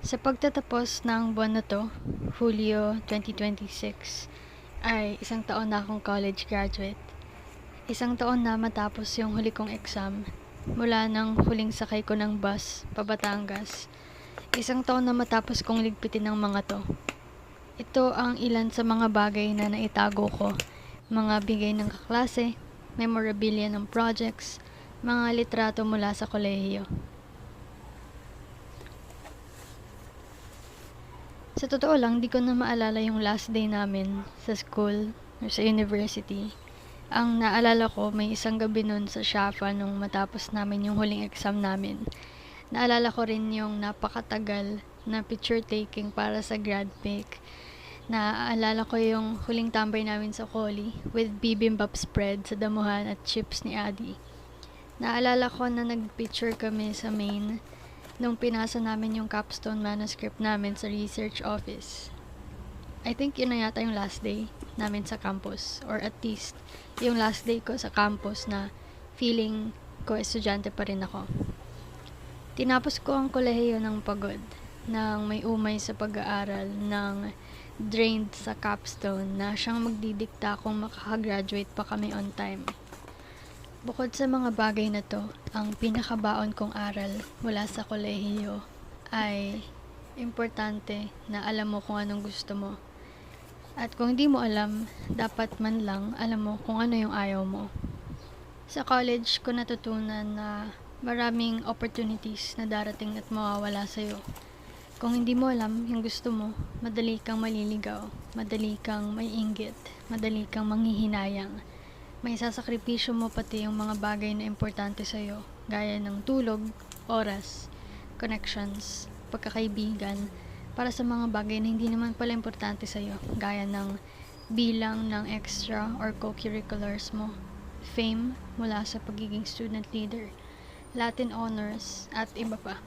Sa pagtatapos ng buwan na 'to, Hulyo 2026, ay isang taon na akong college graduate. Isang taon na matapos yung huli kong exam, mula ng huling sakay ko ng bus pa Batangas. Isang taon na matapos kong ligpitin ng mga 'to. Ito ang ilan sa mga bagay na naitago ko, mga bigay ng kaklase, memorabilia ng projects, mga litrato mula sa kolehiyo. Sa totoo lang, di ko na maalala yung last day namin sa school or sa university. Ang naalala ko, may isang gabi nun sa Shafa nung matapos namin yung huling exam namin. Naalala ko rin yung napakatagal na picture taking para sa grad pic. Naaalala ko yung huling tambay namin sa Collie with bibimbap spread sa damuhan at chips ni Adi. Naalala ko na nag-picture kami sa main nung pinasa namin yung capstone manuscript namin sa research office. I think yun na yata yung last day namin sa campus, or at least yung last day ko sa campus na feeling ko estudyante pa rin ako. Tinapos ko ang kolehiyo ng pagod, nang may umay sa pag-aaral, ng drained sa capstone na siyang magdidikta kung makakagraduate pa kami on time. Bukod sa mga bagay na to, ang pinakabaon kong aral mula sa kolehiyo ay importante na alam mo kung anong gusto mo. At kung hindi mo alam, dapat man lang alam mo kung ano yung ayaw mo. Sa college ko natutunan na maraming opportunities na darating at mawawala sa'yo. Kung hindi mo alam yung gusto mo, madali kang maliligaw, madali kang maiinggit, madali kang manghihinayang. May sasakripisyo mo pati yung mga bagay na importante sa'yo, gaya ng tulog, oras, connections, pagkakaibigan, para sa mga bagay na hindi naman pala importante sa'yo, gaya ng bilang ng extra or co-curriculars mo, fame mula sa pagiging student leader, Latin honors, at iba pa.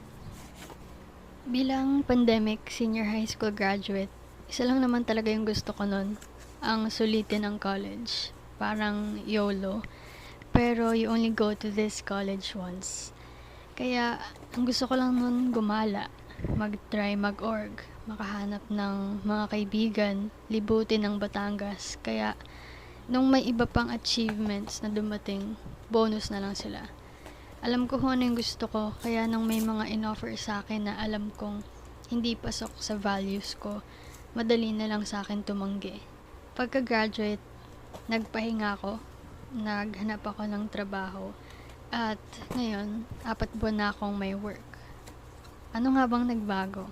Bilang pandemic senior high school graduate, isa lang naman talaga yung gusto ko nun, ang sulitin ng college. Parang YOLO, pero you only go to this college once. Kaya, ang gusto ko lang nun gumala, mag-try mag-org, makahanap ng mga kaibigan, libutin ng Batangas. Kaya, nung may iba pang achievements na dumating, bonus na lang sila. Alam ko kung ano yung gusto ko, kaya nung may mga in-offer sa akin na alam kong hindi pasok sa values ko, madali na lang sa akin tumanggi. Pagka-graduate, nagpahinga ako, naghanap ako ng trabaho, at ngayon, 4 buwan na akong may work. Ano nga bang nagbago?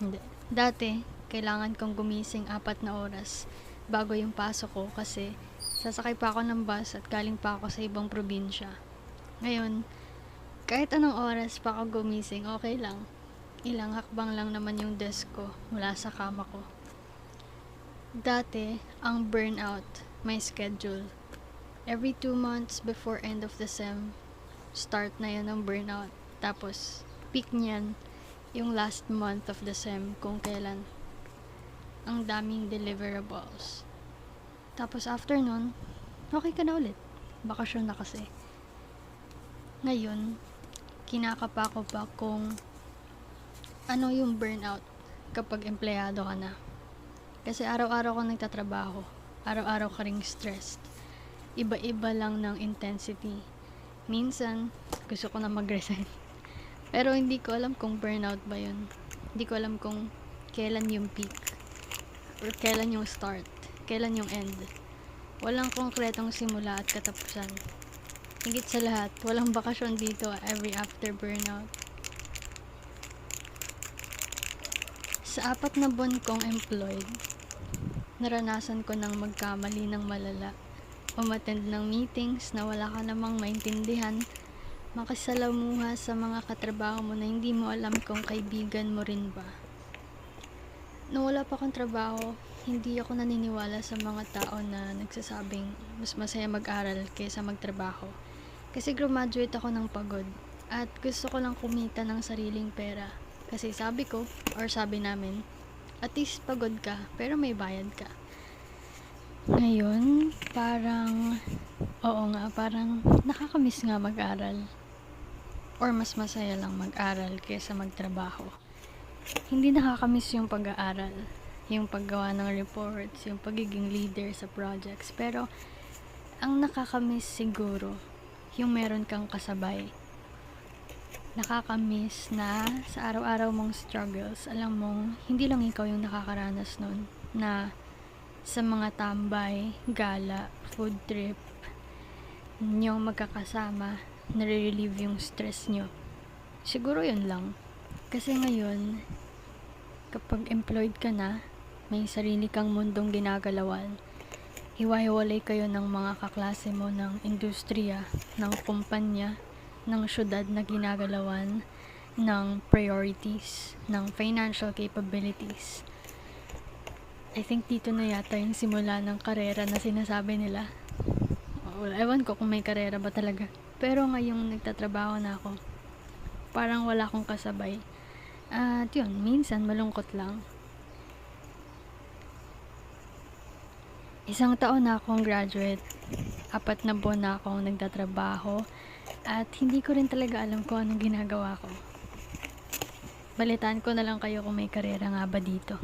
Hindi. Dati, kailangan kong gumising 4 na oras bago yung pasok ko kasi sasakay pa ako ng bus at galing pa ako sa ibang probinsya. Ngayon, kahit anong oras pa ako gumising, okay lang. Ilang hakbang lang naman yung desk ko mula sa kama ko. Dati, ang burnout, may schedule. Every 2 months before end of the sem, start na yan ng burnout. Tapos, peak niyan, yung last month of the sem kung kailan ang daming deliverables. Tapos after nun, okay ka na ulit. Bakasyon na kasi. Ngayon, kinakapa ko pa kung ano yung burnout kapag empleyado ka na. Kasi araw-araw ka nagtatrabaho. Araw-araw ka ring stressed. Iba-iba lang ng intensity. Minsan, gusto ko na mag-resign. Pero hindi ko alam kung burnout ba yun. Hindi ko alam kung kailan yung peak. Or kailan yung start. Kailan yung end. Walang konkretong simula at katapusan. Higit sa lahat, walang bakasyon dito every after burnout. Sa 4 na buwan kong employed, naranasan ko nang magkamali ng malala. Umattend ng meetings na wala ka namang maintindihan. Makisalamuha sa mga katrabaho mo na hindi mo alam kung kaibigan mo rin ba. Nung wala pa akong trabaho, hindi ako naniniwala sa mga tao na nagsasabing mas masaya mag-aral kaysa magtrabaho. Kasi graduate ako ng pagod at gusto ko lang kumita ng sariling pera. Kasi sabi ko, or sabi namin, at least pagod ka pero may bayad ka. Ngayon, parang nakakamiss nga mag-aral. Or mas masaya lang mag-aral kaysa magtrabaho. Hindi nakakamiss yung pag-aaral, yung paggawa ng reports, yung pagiging leader sa projects. Pero, ang nakakamiss siguro, yung meron kang kasabay. Nakakamiss na sa araw-araw mong struggles, alam mong hindi lang ikaw yung nakakaranas nun, na sa mga tambay, gala, food trip, yung magkakasama, nare-relieve yung stress nyo. Siguro yun lang. Kasi ngayon, kapag employed ka na, may sarili kang mundong ginagalawan, hiwa-hiwalay kayo ng mga kaklase mo ng industriya, ng kumpanya, ng syudad na ginagalawan, ng priorities, ng financial capabilities. I think dito na yata yung simula ng karera na sinasabi nila. Ewan ko kung may karera ba talaga. Pero ngayong nagtatrabaho na ako, parang wala akong kasabay. At yun, minsan malungkot lang. 1 taon na akong graduate. 4 na buwan na akong nagtatrabaho. At hindi ko rin talaga alam kung anong ginagawa ko. Balitaan ko na lang kayo kung may karera nga ba dito.